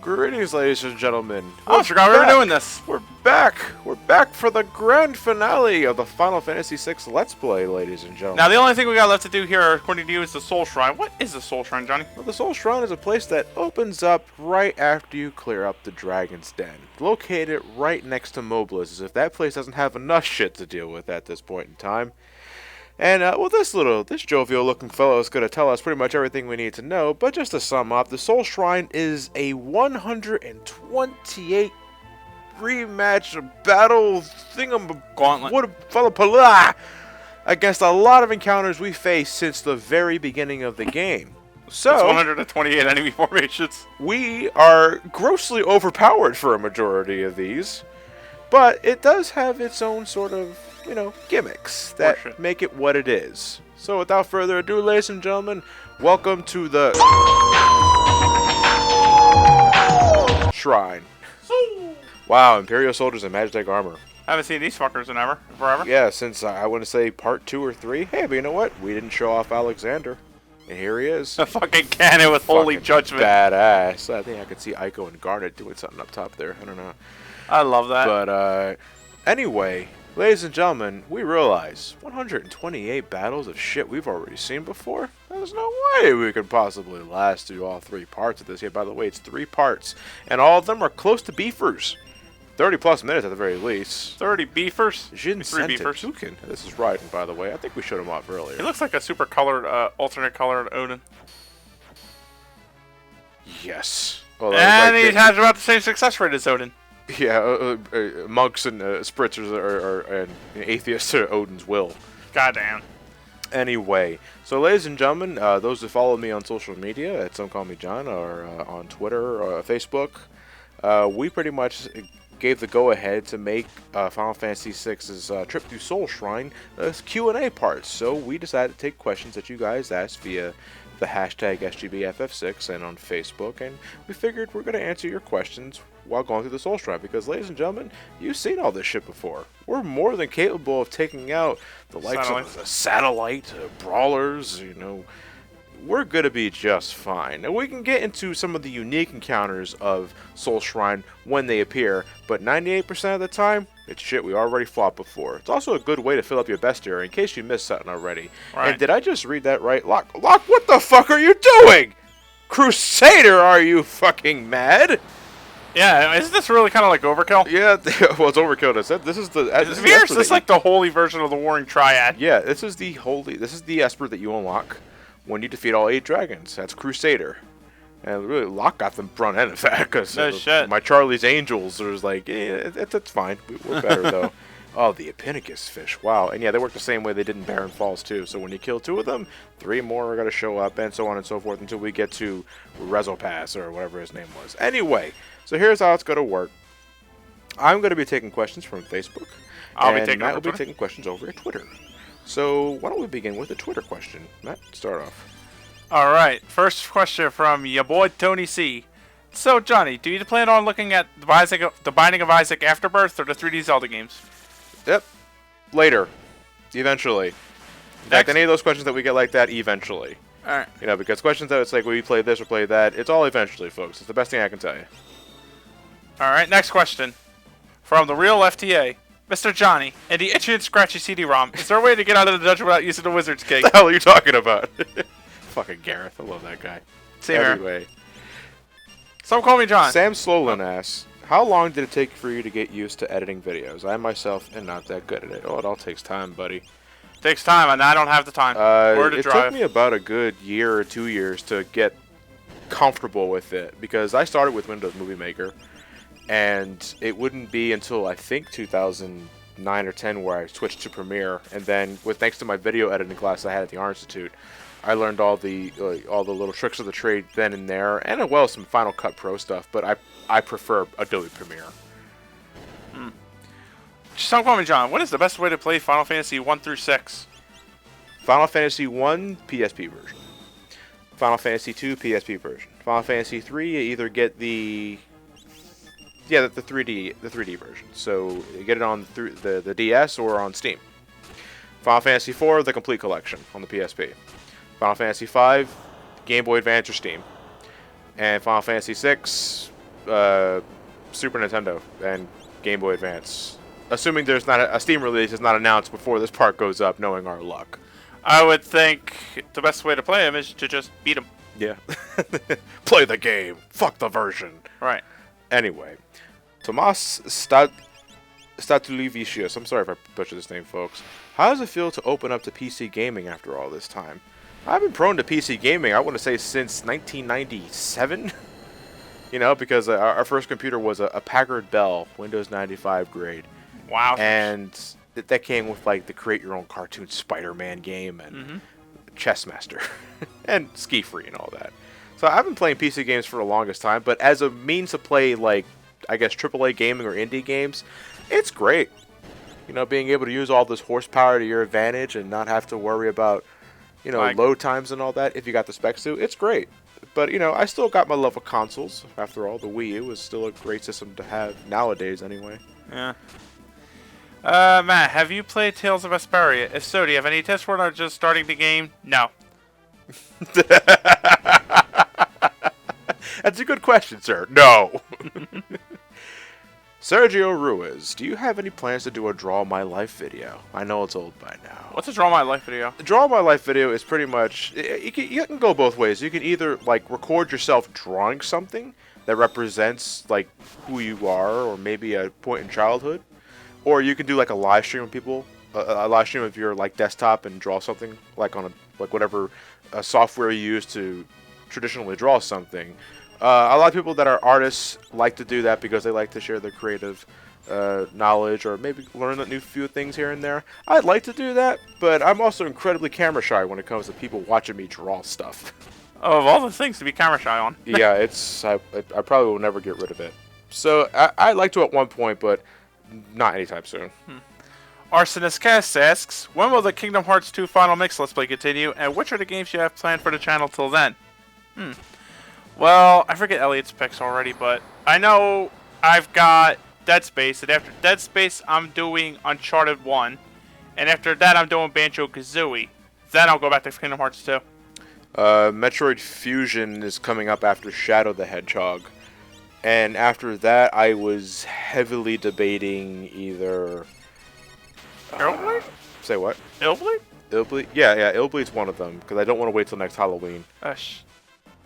Greetings, ladies and gentlemen. I forgot we were doing this. We're back. We're back for the grand finale of the Final Fantasy VI Let's Play, ladies and gentlemen. Now, the only thing we got left to do here, according to you, is the Soul Shrine. What is the Soul Shrine, Johnny? Well, the Soul Shrine is a place that opens up right after you clear up the Dragon's Den. Located right next to Mobliz, as if that place doesn't have enough shit to deal with at this point in time. And, well, this jovial-looking fellow is going to tell us pretty much everything we need to know, but just to sum up, the Soul Shrine is a 128 rematch battle Gauntlet. Against a lot of encounters we faced since the very beginning of the game. So, it's 128 enemy formations. We are grossly overpowered for a majority of these, but it does have its own sort of, gimmicks that make it what it is. So without further ado, ladies and gentlemen, welcome to the Shrine. Wow, Imperial soldiers in Magitech armor. I haven't seen these fuckers in forever. Yeah, since I want to say part 2 or 3. Hey, but you know what? We didn't show off Alexander. And here he is. A fucking cannon with holy judgment. Badass. I think I could see Ico and Garnet doing something up top there. I don't know. I love that. But, anyway, ladies and gentlemen, we realize 128 battles of shit we've already seen before? There's no way we could possibly last through all 3 parts of this. Yeah, by the way, it's 3 parts. And all of them are close to beefers. 30 plus minutes at the very least. 30 beefers? Jin Tukin. This is Raiden, by the way. I think we showed him off earlier. He looks like a super colored, alternate colored Odin. Yes. Well, and he has about the same success rate as Odin. Yeah, monks and spritzers and atheists are Odin's will. Goddamn. Anyway, so ladies and gentlemen, those who follow me on social media at Some Call Me John or on Twitter or Facebook, we pretty much gave the go-ahead to make Final Fantasy VI's trip through Soul Shrine Q&A parts. So we decided to take questions that you guys asked via the hashtag SGBFF6 and on Facebook, and we figured we're going to answer your questions while going through the Soul Shrine, because ladies and gentlemen, you've seen all this shit before. We're more than capable of taking out the likes of the satellite brawlers, we're going to be just fine. Now, we can get into some of the unique encounters of Soul Shrine when they appear, but 98% of the time, it's shit we already fought before. It's also a good way to fill up your bestiary in case you missed something already. Right. And did I just read that right? Locke, what the fuck are you doing? Crusader, are you fucking mad? Yeah, isn't this really kind of like overkill? Yeah, well, it's overkill. This is the. This is like the holy version of the Warring Triad. Yeah, this is the Esper that you unlock when you defeat all 8 dragons. That's Crusader. And really, Locke got them front end, in fact, because my Charlie's Angels was like, it's fine. We're better, though. Oh, the Epinnicus fish. Wow. And yeah, they work the same way they did in Barren Falls, too. So when you kill 2 of them, 3 more are going to show up, and so on and so forth, until we get to Rezopass, or whatever his name was. Anyway, so here's how it's going to work. I'm going to be taking questions from Facebook. Matt will be taking questions over at Twitter. So why don't we begin with a Twitter question? Matt, start off. All right. First question from your boy Tony C. So, Johnny, do you plan on looking at the Binding of Isaac Afterbirth or the 3D Zelda games? Yep. Later. Eventually. In fact, any of those questions that we get like that, eventually. All right. Because questions that it's like, will you play this or play that? It's all eventually, folks. It's the best thing I can tell you. All right. Next question from the real FTA. Mr. Johnny, and the itchy and scratchy CD-ROM, is there a way to get out of the dungeon without using the Wizard's Cake? What the hell are you talking about? Fucking Gareth. I love that guy. Same anyway. Some call me John. Sam Slolin asks, how long did it take for you to get used to editing videos? I myself am not that good at it. Oh, it all takes time, buddy. Takes time, and I don't have the time. It took me about a good year or 2 years to get comfortable with it, because I started with Windows Movie Maker. And it wouldn't be until, I think, 2009 or 10 where I switched to Premiere. And then, thanks to my video editing class I had at the Art Institute, I learned all the little tricks of the trade then and there, and as well as some Final Cut Pro stuff. But I prefer Adobe Premiere. Just tell me, John, what is the best way to play Final Fantasy 1 through 6? Final Fantasy 1, PSP version. Final Fantasy 2, PSP version. Final Fantasy 3, you either get the 3D version. So you get it on the DS or on Steam. Final Fantasy 4, the complete collection on the PSP. Final Fantasy 5, Game Boy Advance or Steam. And Final Fantasy 6, Super Nintendo and Game Boy Advance. Assuming there's not a Steam release is not announced before this part goes up, knowing our luck. I would think the best way to play him is to just beat him. Yeah. Play the game. Fuck the version. Right. Anyway. Tomas Statulivicius. I'm sorry if I butchered this name, folks. How does it feel to open up to PC gaming after all this time? I've been prone to PC gaming, I want to say, since 1997. You know, because our first computer was a Packard Bell, Windows 95 grade. Wow. And that came with, like, the create-your-own cartoon Spider-Man game and Chess Master and Ski Free and all that. So I've been playing PC games for the longest time, but as a means to play, like, I guess AAA gaming or indie games, it's great. You know, being able to use all this horsepower to your advantage and not have to worry about, you know, load times and all that if you got the specs to. It's great. But, you know, I still got my love of consoles. After all, the Wii U is still a great system to have nowadays anyway. Yeah. Matt, have you played Tales of Vesperia? If so, do you have any tips for it or just starting the game? No. That's a good question, sir. No. Sergio Ruiz, do you have any plans to do a Draw My Life video? I know it's old by now. What's a Draw My Life video? The Draw My Life video is pretty much... You can go both ways. You can either, like, record yourself drawing something that represents, like, who you are or maybe a point in childhood. Or you can do, like, a live stream of people. A live stream of your, like, desktop and draw something, like, on a... like, whatever software you use to traditionally draw something. A lot of people that are artists like to do that because they like to share their creative knowledge or maybe learn a new few things here and there. I'd like to do that, but I'm also incredibly camera shy when it comes to people watching me draw stuff. Oh, of all the things to be camera shy on. Yeah, I probably will never get rid of it. So I'd like to at one point, but not anytime soon. Arsonist Cast asks, when will the Kingdom Hearts 2 Final Mix Let's Play continue, and which are the games you have planned for the channel till then? Well, I forget Elliot's picks already, but I know I've got Dead Space, and after Dead Space, I'm doing Uncharted 1, and after that, I'm doing Banjo-Kazooie. Then I'll go back to Kingdom Hearts 2. Metroid Fusion is coming up after Shadow the Hedgehog. And after that, I was heavily debating either... Illblade? Say what? Illblade? Illblade? Yeah, Illblade's one of them, because I don't want to wait till next Halloween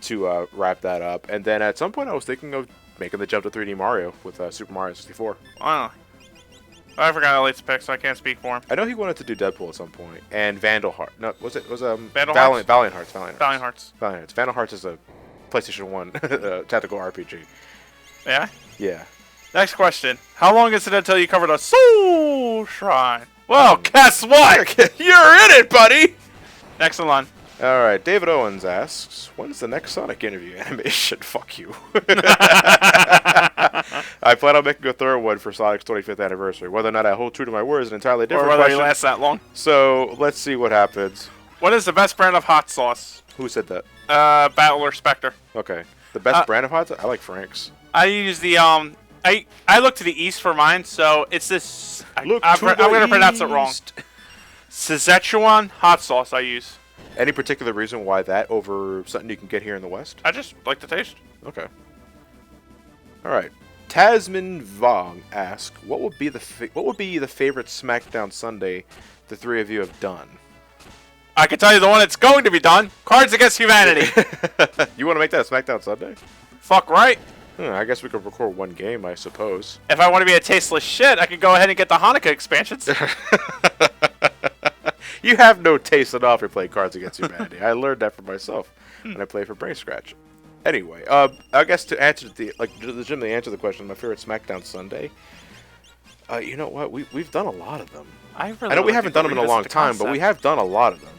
to wrap that up. And then at some point, I was thinking of making the jump to 3D Mario with Super Mario 64. I don't know. I forgot Elliot's pick, so I can't speak for him. I know he wanted to do Deadpool at some point, and Vandal Heart. No, Valiant Hearts. Valiant Hearts. Vandal Hearts is a PlayStation 1 tactical RPG. Yeah? Yeah. Next question. How long is it until you cover the Soul Shrine? Well, guess what? You're in it, buddy! Next in line. Alright, David Owens asks, when's the next Sonic interview animation? Fuck you. I plan on making a third one for Sonic's 25th anniversary. Whether or not I hold true to my word is an entirely different question. Or whether question. he lasts that long. So, let's see what happens. What is the best brand of hot sauce? Who said that? Battler Spectre. Okay. The best brand of hot sauce? I like Frank's. I use the, I look to the east for mine, so it's this... I'm going to pronounce it wrong. Szechuan hot sauce I use. Any particular reason why that over something you can get here in the West? I just like the taste. Okay. Alright. Tasman Vong asks, what would be the favorite SmackDown Sunday the three of you have done? I can tell you the one that's going to be done. Cards Against Humanity. You want to make that a SmackDown Sunday? Fuck right. I guess we could record one game, I suppose. If I want to be a tasteless shit, I could go ahead and get the Hanukkah expansions. You have no taste at all if you play Cards Against Humanity. I learned that for myself when I played for Brain Scratch. Anyway, I guess to answer legitimately answer the question, my favorite SmackDown Sunday. You know what? We've done a lot of them. I know we haven't done them in a long time, but we have done a lot of them.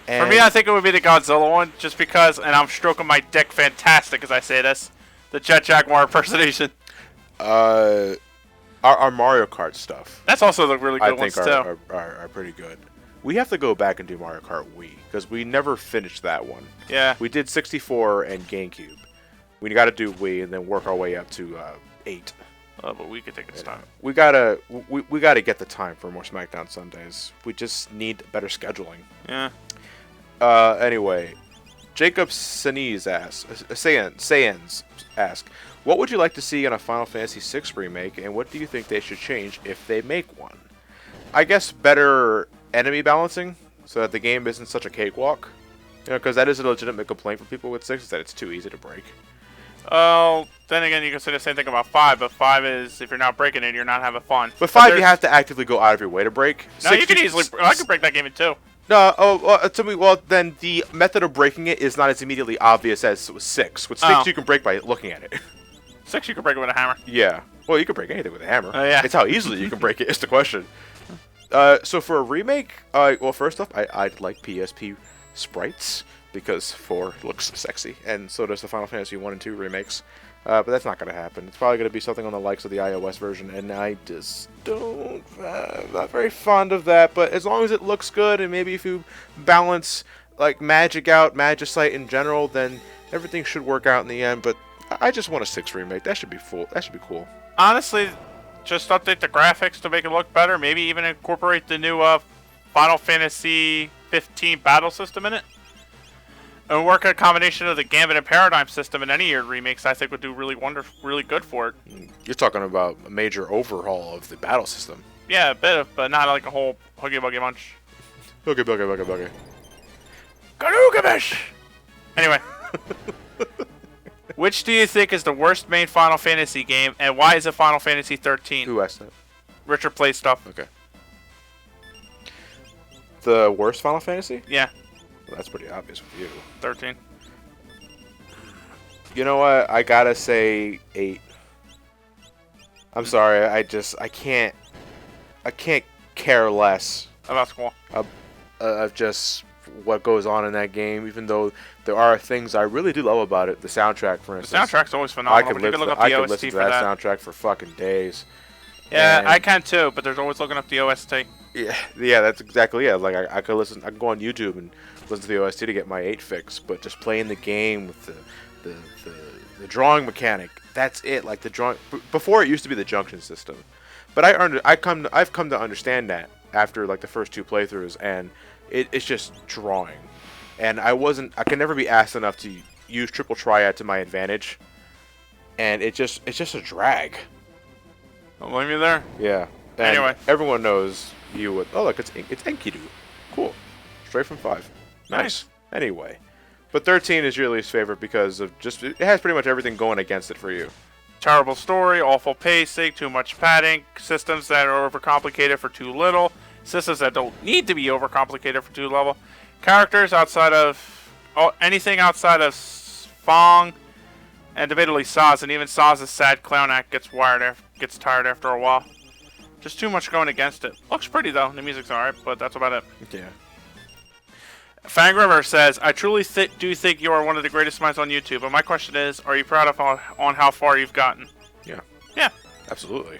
And for me, I think it would be the Godzilla one, just because, and I'm stroking my dick fantastic as I say this, the Jet Jaguar impersonation. Our Mario Kart stuff. That's also the really good ones, too. I think are pretty good. We have to go back and do Mario Kart Wii, because we never finished that one. Yeah. We did 64 and GameCube. We got to do Wii and then work our way up to 8. But we could take its time. We gotta get the time for more SmackDown Sundays. We just need better scheduling. Yeah. Anyway, Jacob Sanez asks, Sands ask, what would you like to see in a Final Fantasy VI remake, and what do you think they should change if they make one? I guess better enemy balancing, so that the game isn't such a cakewalk. You know, because that is a legitimate complaint for people with 6, is that it's too easy to break. Oh, then again, you can say the same thing about 5, but 5 is, if you're not breaking it, you're not having fun. But 5, you have to actively go out of your way to break. No, 6, you can easily, I could break that game in 2. No, to me, well, then the method of breaking it is not as immediately obvious as 6. With 6, you can break by looking at it. 6, you can break it with a hammer. Yeah. Well, you can break anything with a hammer. Yeah. It's how easily you can break it is the question. So for a remake, well, first off, I'd like PSP sprites, because 4 looks sexy, and so does the Final Fantasy 1 and 2 remakes. But that's not going to happen. It's probably going to be something on the likes of the iOS version, and I just don't... I'm not very fond of that, but as long as it looks good, and maybe if you balance, like, Magic out, Magicite in general, then everything should work out in the end, but I just want a 6 remake. That should be full. That should be cool. Honestly, just update the graphics to make it look better. Maybe even incorporate the new Final Fantasy 15 battle system in it. And work a combination of the Gambit and Paradigm system in any year remakes, I think would do really good for it. You're talking about a major overhaul of the battle system. Yeah, a bit, but not like a whole huggy buggy bunch. Huggy buggy. Garugabish! Anyway. Which do you think is the worst main Final Fantasy game, and why is it Final Fantasy 13? Who asked that? Richard Play Stuff. Okay. The worst Final Fantasy? Yeah. Well, that's pretty obvious with you. 13. You know what? I gotta say 8. I'm sorry. I can't care less About school. of just what goes on in that game. Even though there are things I really do love about it. The soundtrack, for instance. The soundtrack's always phenomenal. I could listen to that soundtrack for fucking days. Yeah, and I can too. But there's always looking up the OST. Yeah, that's exactly it. Like I could listen. I can go on YouTube and listen to the OST to get my 8 fix. But just playing the game with the drawing mechanic, that's it. Like the drawing before, it used to be the junction system, but I've come to understand that after like the first 2 playthroughs, and it's just drawing. And I can never be asked enough to use triple triad to my advantage, and it's just a drag. Don't blame you there. Yeah. And anyway, everyone knows you would. Oh, look, it's Enkidu. Cool. Straight from 5. Nice. Anyway, but 13 is your least favorite because of just it has pretty much everything going against it for you. Terrible story, awful pacing, too much padding, systems that are overcomplicated for too little, systems that don't need to be overcomplicated for too little, characters outside of anything outside of Fong, and debatably Saz, and even Saz's sad clown act gets tired after a while. Just too much going against it. Looks pretty though. The music's alright, but that's about it. Yeah. Fang River says, I truly do think you are one of the greatest minds on YouTube, but my question is, are you proud of on how far you've gotten? Yeah. Yeah. Absolutely.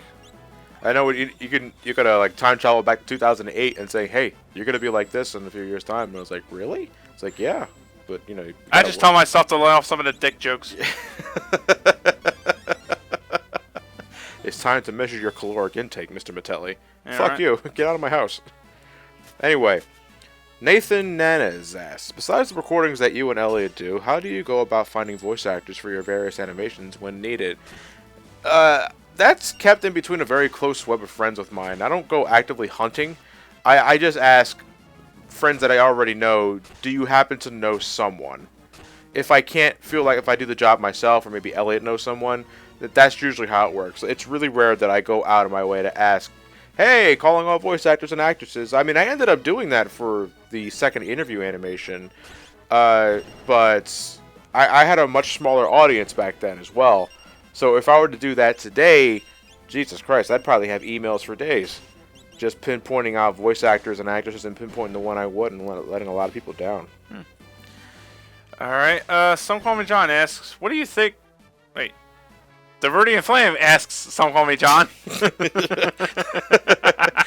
I know you could like time travel back to 2008 and say, hey, you're gonna be like this in a few years' time. And I was like, really? It's like, yeah, but you know. I just tell myself to lay off some of the dick jokes. It's time to measure your caloric intake, Mr. Matelli. Yeah, Fuck right. you. Get out of my house. Anyway, Nathan Nanez asks, besides the recordings that you and Elliot do, how do you go about finding voice actors for your various animations when needed? That's kept in between a very close web of friends of mine. I don't go actively hunting. I just ask friends that I already know, do you happen to know someone? If I can't feel like if I do the job myself, or maybe Elliot knows someone, that's usually how it works. It's really rare that I go out of my way to ask, hey, calling all voice actors and actresses. I mean, I ended up doing that for the second interview animation, but I had a much smaller audience back then as well. So if I were to do that today, Jesus Christ, I'd probably have emails for days. Just pinpointing out voice actors and actresses and pinpointing the one I would and letting a lot of people down. Alright, Some Call Me John asks, what do you think... Wait. The Verdian Flame asks, Some Call Me John.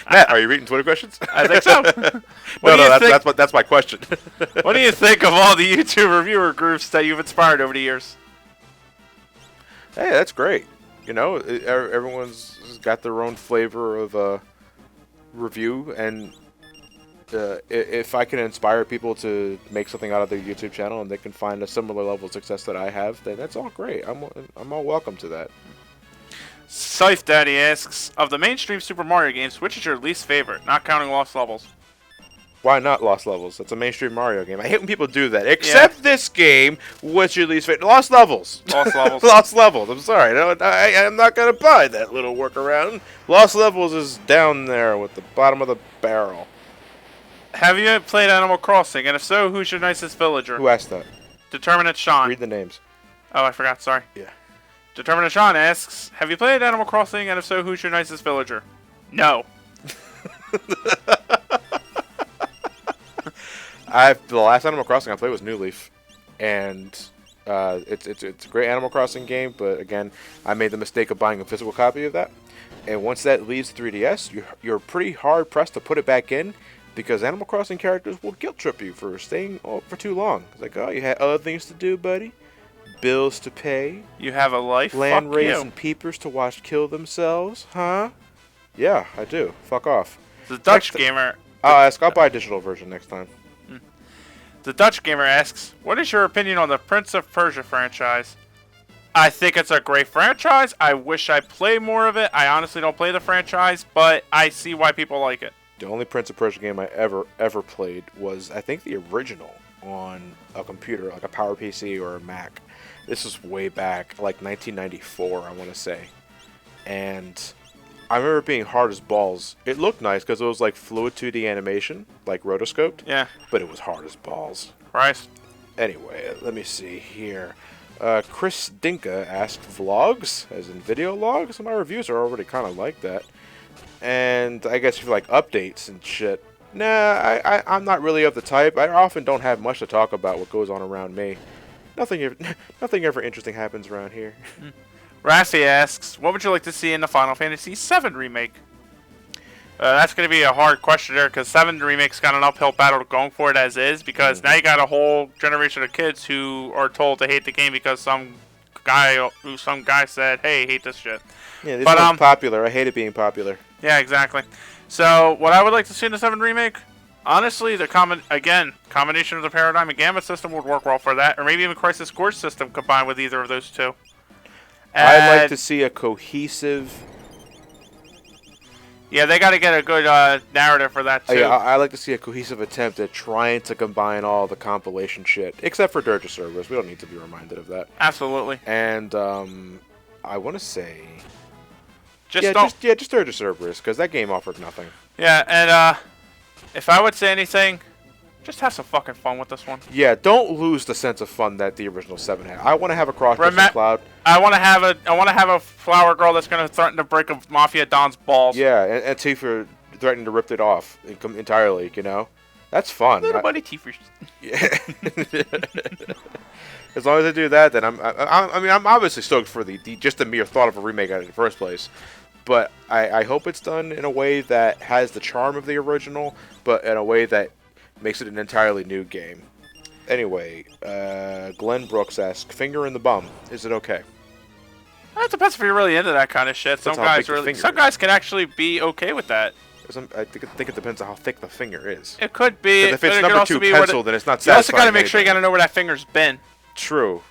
Matt, are you reading Twitter questions? I think so. That's my question. What do you think of all the YouTube reviewer groups that you've inspired over the years? Hey, that's great. You know, everyone's got their own flavor of review, and if I can inspire people to make something out of their YouTube channel and they can find a similar level of success that I have, then that's all great. I'm all welcome to that. Scythe Daddy asks, of the mainstream Super Mario games, which is your least favorite, not counting Lost Levels? Why not Lost Levels? That's a mainstream Mario game. I hate when people do that. Except this game, what's your least favorite? Lost Levels. Lost Levels. Lost Levels. I'm sorry. I'm not going to buy that little workaround. Lost Levels is down there with the bottom of the barrel. Have you played Animal Crossing? And if so, who's your nicest villager? Who asked that? Determinate Sean. Read the names. Oh, I forgot. Sorry. Yeah. Determinate Sean asks, have you played Animal Crossing? And if so, who's your nicest villager? No. The last Animal Crossing I played was New Leaf, and it's a great Animal Crossing game. But again, I made the mistake of buying a physical copy of that, and once that leaves 3DS, you're pretty hard pressed to put it back in because Animal Crossing characters will guilt trip you for staying for too long. It's like, oh, you had other things to do, buddy. Bills to pay. You have a life. Land raising peepers to watch kill themselves, huh? Yeah, I do. Fuck off. The Dutch gamer. I'll buy a digital version next time. The Dutch gamer asks, what is your opinion on the Prince of Persia franchise? I think it's a great franchise. I wish I played more of it. I honestly don't play the franchise, but I see why people like it. The only Prince of Persia game I ever played was, I think, the original on a computer, like a Power PC or a Mac. This was way back, like 1994, I want to say. And I remember it being hard as balls. It looked nice because it was like fluid 2D animation, like rotoscoped. Yeah. But it was hard as balls. Right. Anyway, let me see here. Chris Dinka asked vlogs, as in video logs. My reviews are already kind of like that. And I guess if you like updates and shit. Nah, I'm not really of the type. I often don't have much to talk about what goes on around me. Nothing ever interesting happens around here. Rafi asks, what would you like to see in the Final Fantasy VII Remake? That's going to be a hard question there, because 7 Remake's got an uphill battle going for it as is, because now you got a whole generation of kids who are told to hate the game because some guy said, hey, hate this shit. Yeah, this one's popular. I hate it being popular. Yeah, exactly. So, what I would like to see in the 7 Remake, honestly, the combination of the Paradigm and Gambit system would work well for that, or maybe even Crisis Core system combined with either of those two. I'd like to see a cohesive... Yeah, they got to get a good narrative for that, too. Yeah, I like to see a cohesive attempt at trying to combine all the compilation shit. Except for Dirge of Cerberus. We don't need to be reminded of that. Absolutely. And, I want to say... Just Dirge of Cerberus, because that game offered nothing. Yeah, and, if I would say anything... Just have some fucking fun with this one. Yeah, don't lose the sense of fun that the original 7 had. I want to have a cross-dressing cloud. I want to have a flower girl that's going to threaten to break a Mafia Don's balls. Yeah, and Tifa threatening to rip it off entirely, you know? That's fun. Little buddy Tifa. Yeah. As long as they do that, then I'm obviously stoked for just the mere thought of a remake in the first place. But I hope it's done in a way that has the charm of the original, but in a way that makes it an entirely new game. Anyway, Glenn Brooks asks, finger in the bum, is it okay? That depends if you're really into that kind of shit. Some guys can actually be okay with that. I think it depends on how thick the finger is. It could be. If it's number 2 pencil, then it's not satisfying. You also got to make sure you got to know where that finger's been. True.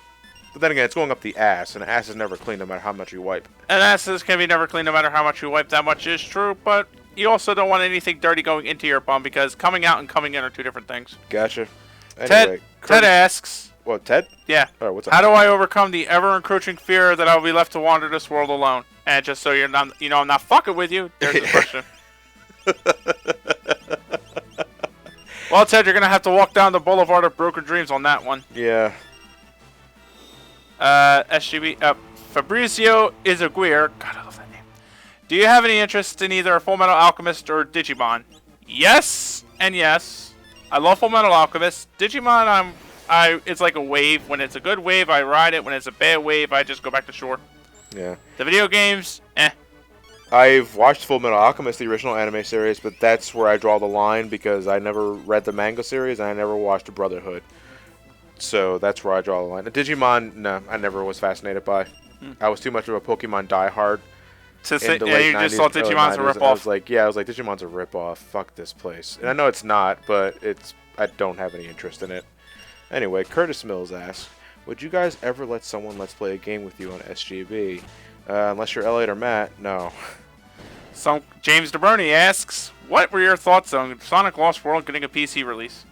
But then again, it's going up the ass, and the ass is never clean no matter how much you wipe. And asses can be never clean no matter how much you wipe. That much is true, but you also don't want anything dirty going into your bum, because coming out and coming in are 2 different things. Gotcha. Anyway, Ted asks... What, Ted? Yeah. All right, what's up? How do I overcome the ever-encroaching fear that I will be left to wander this world alone? And just so you're not, I'm not fucking with you, there's the question. Well, Ted, you're going to have to walk down the boulevard of broken dreams on that one. Yeah. SGB, Fabrizio Izaguirre. God, I love that name. Do you have any interest in either Full Metal Alchemist or Digimon? Yes, and yes. I love Full Metal Alchemist. Digimon, it's like a wave. When it's a good wave, I ride it. When it's a bad wave, I just go back to shore. Yeah. The video games, I've watched Full Metal Alchemist, the original anime series, but that's where I draw the line because I never read the manga series and I never watched Brotherhood. So that's where I draw the line. Digimon, no, I never was fascinated by. I was too much of a Pokemon diehard in the yeah, late you just 90s, thought early Digimon's a 90s. ripoff. I was like, yeah, Digimon's a ripoff. Fuck this place. And I know it's not, but I don't have any interest in it. Anyway, Curtis Mills asks, would you guys ever let someone let's play a game with you on SGB? Unless you're Elliot or Matt, no. James DeBrony asks, what were your thoughts on Sonic Lost World getting a PC release?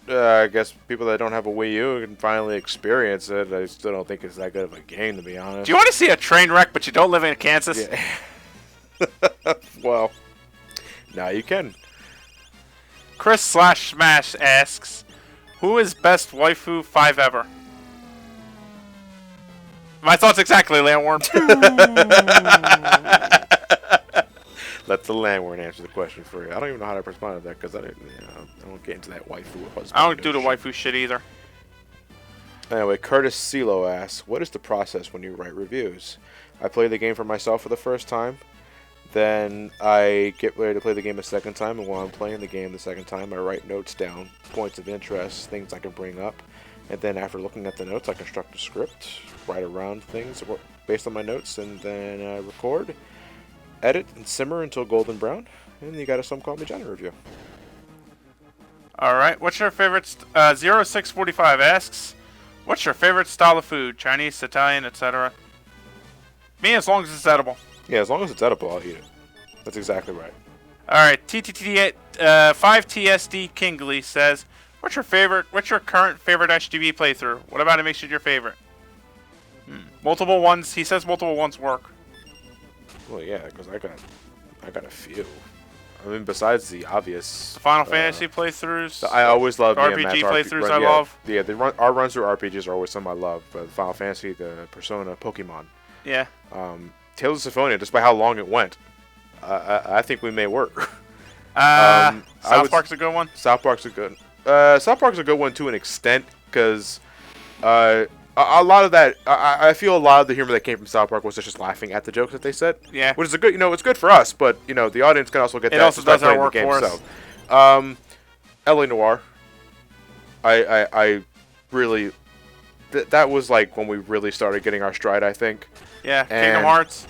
I guess people that don't have a Wii U can finally experience it. I still don't think it's that good of a game, to be honest. Do you want to see a train wreck, but you don't live in Kansas? Yeah. Well, now you can. Chris/Smash asks, who is best waifu 5 ever? My thoughts exactly, Landworm. Let the Landworm answer the question for you. I don't even know how to respond to that because I don't get into that waifu husband. I don't do the waifu shit either. Anyway, Curtis CeeLo asks, what is the process when you write reviews? I play the game for myself for the first time. Then I get ready to play the game a second time, and while I'm playing the game the second time, I write notes down, points of interest, things I can bring up. And then after looking at the notes, I construct a script, write around things based on my notes, and then I record, edit, and simmer until golden brown. And you got a Some Call Me Johnny review. Alright, what's your favorite... 0645 asks, what's your favorite style of food? Chinese, Italian, etc.? Me, as long as it's edible. Yeah, as long as it's edible, I'll eat it. That's exactly right. Alright, 5TSD Kingley says, what's your current favorite SGB playthrough? What about it makes it your favorite? Multiple ones. He says multiple ones work. Well, yeah, because I got a few. I mean, besides the obvious... The Final Fantasy playthroughs. I always love the RPG playthroughs I love. Yeah, our runs through RPGs are always some I love. But Final Fantasy, the Persona, Pokemon. Yeah. Tales of Symphonia, despite how long it went, I think we may work. South Park's a good one. South Park's a good one to an extent, because a lot of that, I feel a lot of the humor that came from South Park was just laughing at the jokes that they said. Yeah. Which is a good, it's good for us, but the audience can also get that. It also does our work for us. So, LA Noire. I really, that was like when we really started getting our stride, I think. Yeah. Kingdom Hearts.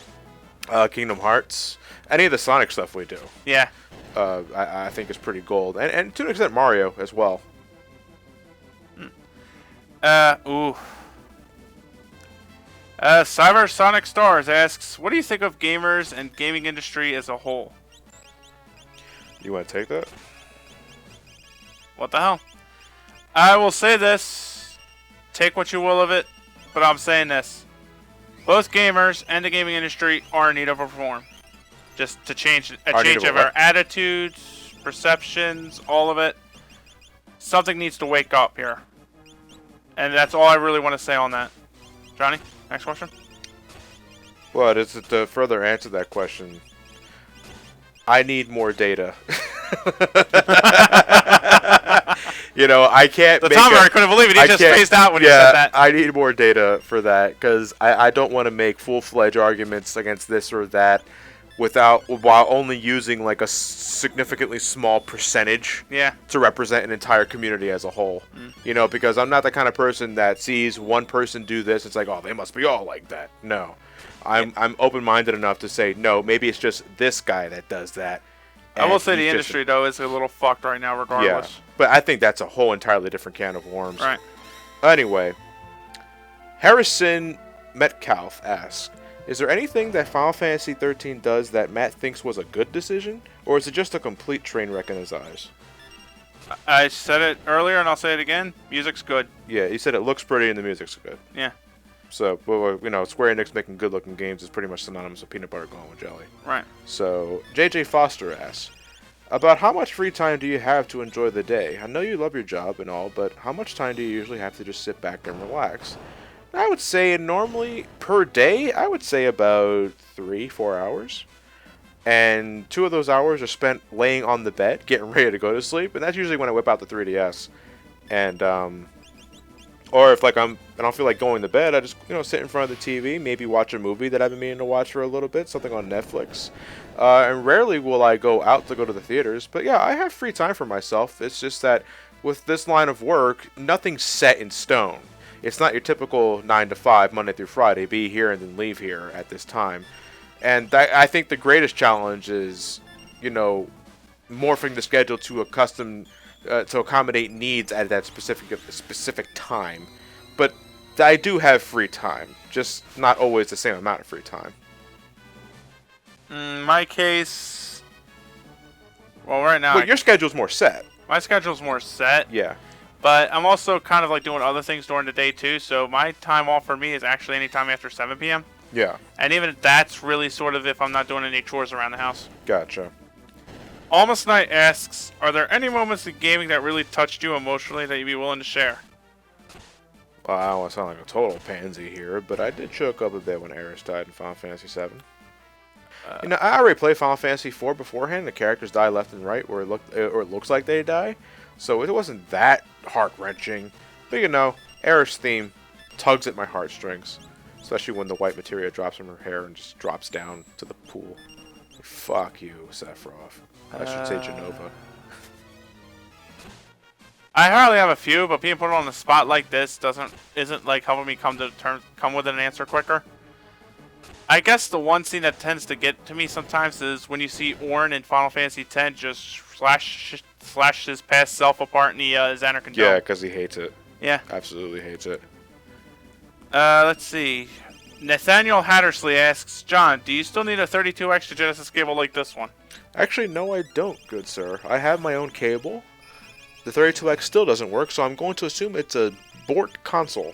Kingdom Hearts. Any of the Sonic stuff we do. Yeah. I think is pretty gold, and to an extent Mario as well. Cyber Sonic Stars asks, what do you think of gamers and gaming industry as a whole? You want to take that? What the hell? I will say this. Take what you will of it, but I'm saying this. Both gamers and the gaming industry are in need of reform. Just to change of our attitudes, perceptions, all of it. Something needs to wake up here. And that's all I really want to say on that. Johnny, next question. Well, to further answer that question, I need more data. I can't. The Tom I couldn't believe it. He just spaced out when he said that. I need more data for that, because I don't want to make full-fledged arguments against this or that while only using like a significantly small percentage to represent an entire community as a whole. Because I'm not the kind of person that sees one person do this, it's like, oh, they must be all like that. No. I'm open-minded enough to say, no, maybe it's just this guy that does that. I will say the industry, though, is a little fucked right now regardless. Yeah, but I think that's a whole entirely different can of worms. Right. Anyway, Harrison Metcalf asks, is there anything that Final Fantasy 13 does that Matt thinks was a good decision, or is it just a complete train wreck in his eyes? I said it earlier, and I'll say it again. Music's good. Yeah, you said it looks pretty and the music's good. Yeah. So, Square Enix making good-looking games is pretty much synonymous with peanut butter going with jelly. Right. So, JJ Foster asks, about how much free time do you have to enjoy the day? I know you love your job and all, but how much time do you usually have to just sit back and relax? I would say normally per day, I would say about 3-4 hours. And 2 of those hours are spent laying on the bed, getting ready to go to sleep. And that's usually when I whip out the 3DS. And, or if I don't feel like going to bed, I just, sit in front of the TV, maybe watch a movie that I've been meaning to watch for a little bit, something on Netflix. And rarely will I go out to go to the theaters. But yeah, I have free time for myself. It's just that with this line of work, nothing's set in stone. It's not your typical 9 to 5, Monday through Friday, be here and then leave here at this time. And I think the greatest challenge is, morphing the schedule to to accommodate needs at that specific time. But I do have free time, just not always the same amount of free time. In my case, well, right now, But your schedule's more set. my schedule's more set. Yeah. But I'm also kind of like doing other things during the day too. So my time off for me is actually anytime after 7 p.m. Yeah. And even that's really sort of if I'm not doing any chores around the house. Gotcha. Almost Night asks, are there any moments in gaming that really touched you emotionally that you'd be willing to share? Well, I don't want to sound like a total pansy here, but I did choke up a bit when Aerith died in Final Fantasy VII. I already played Final Fantasy IV beforehand. The characters die left and right, or it looks like they die, so it wasn't that heart-wrenching. But Aerith's theme tugs at my heartstrings, especially when the white materia drops from her hair and just drops down to the pool. Fuck you, Sephiroth. I should say Genova. I hardly have a few, but being put on the spot like this isn't like helping me come with an answer quicker. I guess the one scene that tends to get to me sometimes is when you see Ornn in Final Fantasy X just slash his past self apart in the Xanarkand Dome. Yeah, because he hates it. Yeah. Absolutely hates it. Let's see. Nathaniel Hattersley asks, John, do you still need a 32X to Genesis cable like this one? Actually, no, I don't, good sir. I have my own cable. The 32X still doesn't work, so I'm going to assume it's a Bort console.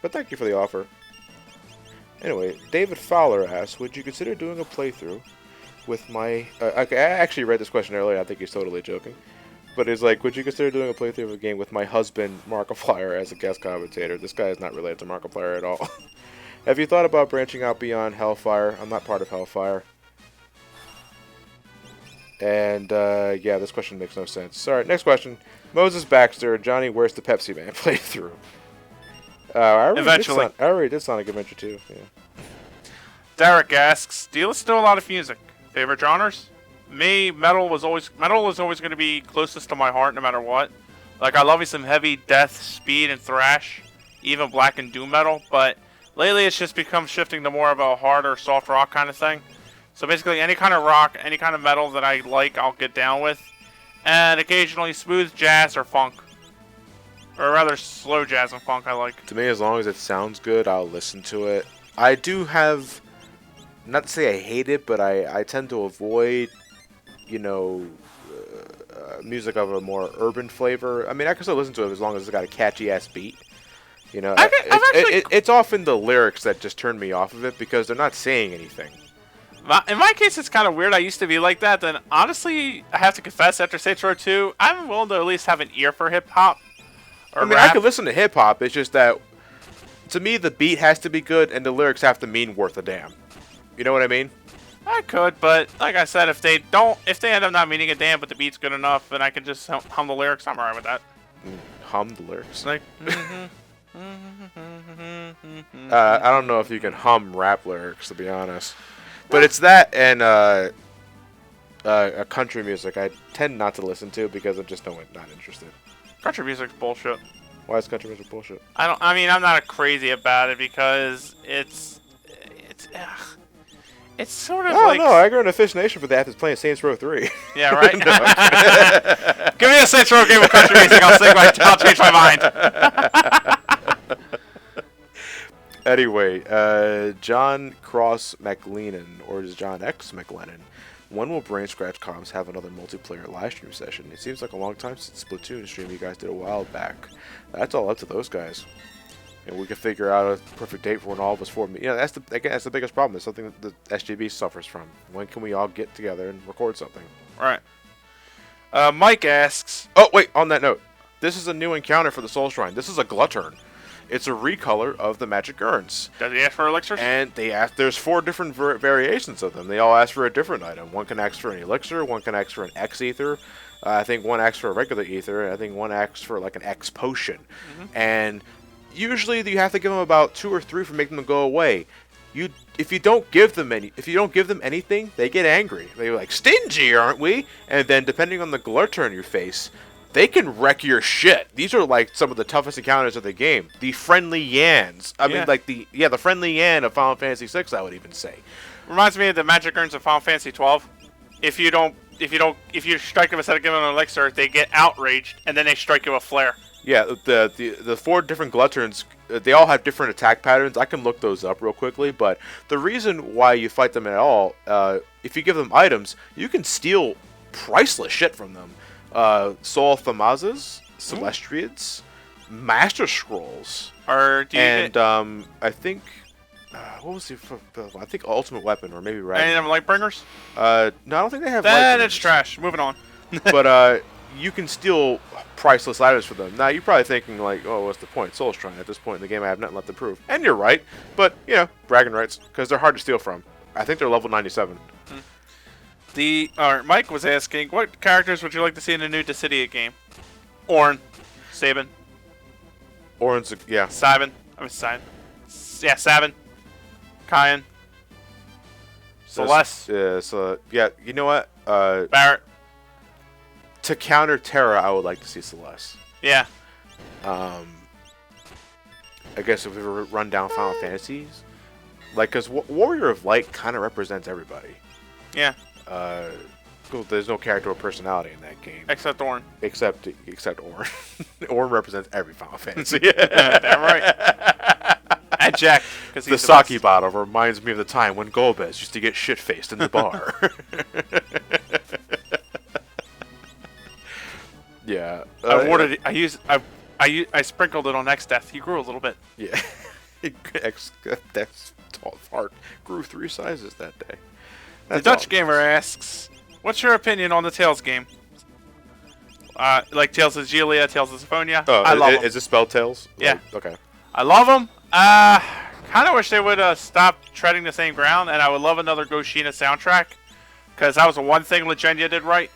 But thank you for the offer. Anyway, David Fowler asks, would you consider doing a playthrough with my... okay, I actually read this question earlier. I think he's totally joking. But it's like, would you consider doing a playthrough of a game with my husband, Markiplier, as a guest commentator? This guy is not related to Markiplier at all. Have you thought about branching out beyond Hellfire? I'm not part of Hellfire. And, yeah, this question makes no sense. Alright, next question. Moses Baxter, Johnny, where's the Pepsi Man playthrough? I already did Sonic Adventure 2. Yeah. Derek asks, do you listen to a lot of music? Favorite genres? Me, metal was always going to be closest to my heart no matter what. Like, I love me some heavy death, speed, and thrash. Even black and doom metal. But lately it's just become shifting to more of a hard or soft rock kind of thing. So basically any kind of rock, any kind of metal that I like, I'll get down with. And occasionally smooth jazz or funk. Or rather slow jazz and funk I like. To me, as long as it sounds good, I'll listen to it. I do have, not to say I hate it, but I tend to avoid, music of a more urban flavor. I mean, I can still listen to it as long as it's got a catchy-ass beat. It's often the lyrics that just turn me off of it because they're not saying anything. In my case, it's kind of weird. I used to be like that. Then, honestly, I have to confess, after Saints Row 2, I'm willing to at least have an ear for hip-hop. I mean, I can listen to hip-hop. It's just that, to me, the beat has to be good and the lyrics have to mean worth a damn. You know what I mean? I could, but like I said, if they end up not meaning a damn, but the beat's good enough, then I can just hum the lyrics. I'm alright with that. Hum the lyrics? Like, I don't know if you can hum rap lyrics, to be honest. But it's that and country music I tend not to listen to because I'm just not interested. Country music's bullshit. Why is country music bullshit? I'm not crazy about it because it's sort of like... Oh, no, I grew in a Fish Nation for that after playing Saints Row 3. Yeah, right? Give me a Saints Row game with country music, I'll change my mind. Anyway, John Cross McLennan, or is John X McLennan, when will Brain Scratch Comms have another multiplayer live stream session? It seems like a long time since Splatoon stream you guys did a while back. That's all up to those guys. And we can figure out a perfect date for when all of us form. That's the biggest problem. It's something that the SGB suffers from. When can we all get together and record something? Right. Mike asks... Oh, wait, on that note. This is a new encounter for the Soul Shrine. This is a Glutturn. It's a recolor of the Magic Urns. Does he ask for elixirs? And there's 4 different variations of them. They all ask for a different item. One can ask for an elixir, one can ask for an X ether. I think one asks for a regular ether, and I think one asks for like an X potion. Mm-hmm. And usually you have to give them about 2 or 3 for making them go away. If you don't give them anything, they get angry. They're like, stingy, aren't we? And then depending on the Glutturn you face, they can wreck your shit. These are like some of the toughest encounters of the game. The friendly Yans. I mean, like the friendly Yan of Final Fantasy VI, I would even say. Reminds me of the magic urns of Final Fantasy 12. If you strike them instead of giving them an elixir, they get outraged and then they strike you with flare. Yeah, the 4 different glutterns, they all have different attack patterns. I can look those up real quickly, but the reason why you fight them at all, if you give them items, you can steal priceless shit from them. Soul Thamazas, Celestiads, Master Scrolls, I think what was I think Ultimate Weapon, or maybe Any of them Lightbringers? No, I don't think they have. Then it's trash. Moving on. But you can steal priceless items for them. Now you're probably thinking like, oh, what's the point? Soul's Shrine. At this point in the game, I have nothing left to prove. And you're right, but bragging rights, because they're hard to steal from. I think they're level 97. Mike was asking, what characters would you like to see in a new Dissidia game? Ornn, Sabin. Ornn's, Sabin. Sabin. Kyan. Celeste. You know what? Barrett. To counter Terra, I would like to see Celeste. Yeah. I guess if we run down Final Fantasies, like, because Warrior of Light kind of represents everybody. Yeah. There's no character or personality in that game. Except Ornn. Except Ornn. Ornn represents every Final Fantasy. Damn right. And Jack. The sake bottle reminds me of the time when Golbez used to get shit-faced in the bar. Yeah. I sprinkled it on X-Death. He grew a little bit. Yeah. X-Death's tall heart grew 3 sizes that day. The Dutch Gamer asks, what's your opinion on the Tales game? Like Tales of Gilia, Tales of Symphonia. I love them. Is it spelled Tales? Yeah. Okay. I love them. Kind of wish they would stop treading the same ground, and I would love another Goshina soundtrack, because that was the one thing Legenia did right.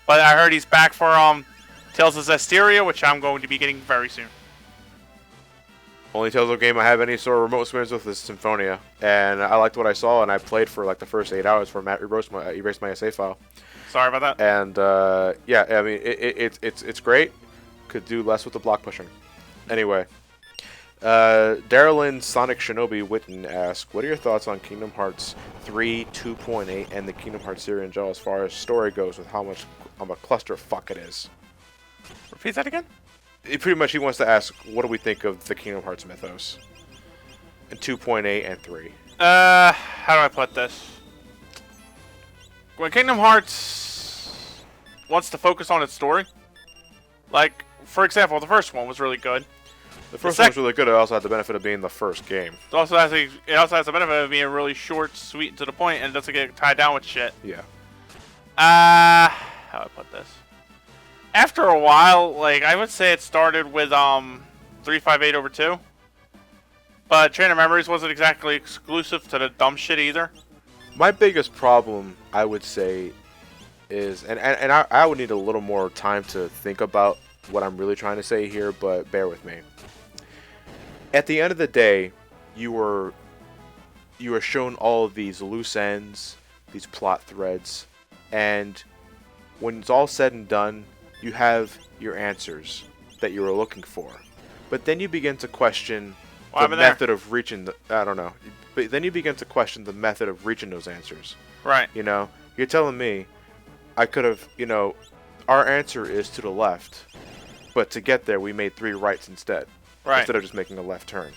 But I heard he's back for Tales of Zestiria, which I'm going to be getting very soon. Only Tales of game I have any sort of remote experience with is Symphonia, and I liked what I saw, and I played for like the first 8 hours before Matt erased my save file. Sorry about that. And I mean it's great. Could do less with the block pushing. Anyway, Darylyn Sonic Shinobi Witten asks, what are your thoughts on Kingdom Hearts 3 2.8 and the Kingdom Hearts series in general as far as story goes, with how much of a clusterfuck it is? Repeat that again? Pretty much he wants to ask, what do we think of the Kingdom Hearts mythos? In 2.8 and 3. How do I put this? When Kingdom Hearts wants to focus on its story, like, for example, the first one was really good. The first one was really good. It also had the benefit of being the first game. It also has the benefit of being really short, sweet, and to the point, and it doesn't get tied down with shit. Yeah. How do I put this? After a while, like, I would say it started with 358/2. But Train of Memories wasn't exactly exclusive to the dumb shit either. My biggest problem, I would say, is, and I would need a little more time to think about what I'm really trying to say here, but bear with me. At the end of the day, you are shown all of these loose ends, these plot threads, and when it's all said and done, you have your answers that you were looking for. But then you begin to question the method of reaching I don't know. But then you begin to question the method of reaching those answers. Right. You know, you're telling me I could have, our answer is to the left, but to get there we made 3 rights instead. Right. Instead of just making a left turn.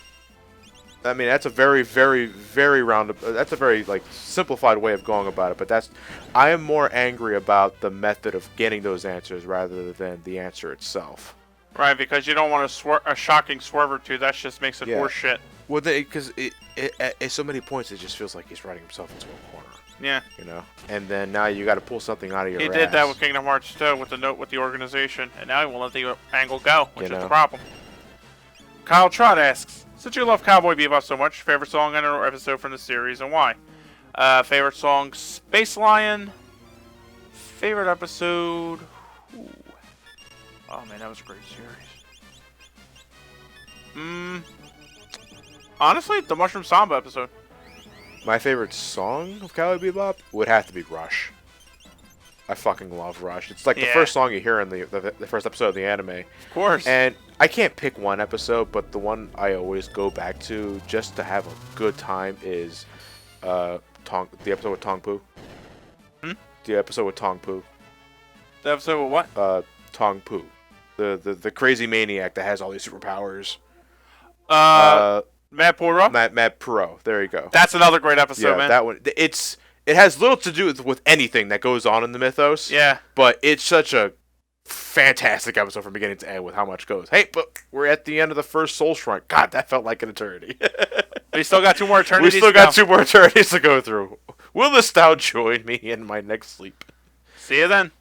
I mean, that's a very, very, very that's a very, simplified way of going about it, but I am more angry about the method of getting those answers rather than the answer itself. Right, because you don't want a shocking swerve or two. That just makes it horse shit. Well, because at so many points, it just feels like he's writing himself into a corner. Yeah. And then now you got to pull something out of your ass. He did that with Kingdom Hearts 2 with the note with the organization, and now he won't let the angle go, which is the problem. Kyle Trott asks, since you love Cowboy Bebop so much, favorite song and or episode from the series, and why? Favorite song, Space Lion. Favorite episode... Ooh. Oh man, that was a great series. Honestly, the Mushroom Samba episode. My favorite song of Cowboy Bebop would have to be Rush. I fucking love Rush. It's like the Yeah. first song you hear in the first episode of the anime. Of course. And I can't pick one episode, but the one I always go back to just to have a good time is the episode with Tong Poo. The episode with Tong Poo. The episode with what? Tong Poo. The crazy maniac that has all these superpowers. Matt Poro? Matt Perot. There you go. That's another great episode, man. That one. It has little to do with anything that goes on in the mythos. Yeah. But it's such a fantastic episode from beginning to end with how much goes. Hey, but we're at the end of the first Soul Shrine. God, that felt like an eternity. We still got 2 more eternities. We still got 2 more eternities to go through. Will the Stout join me in my next sleep? See you then.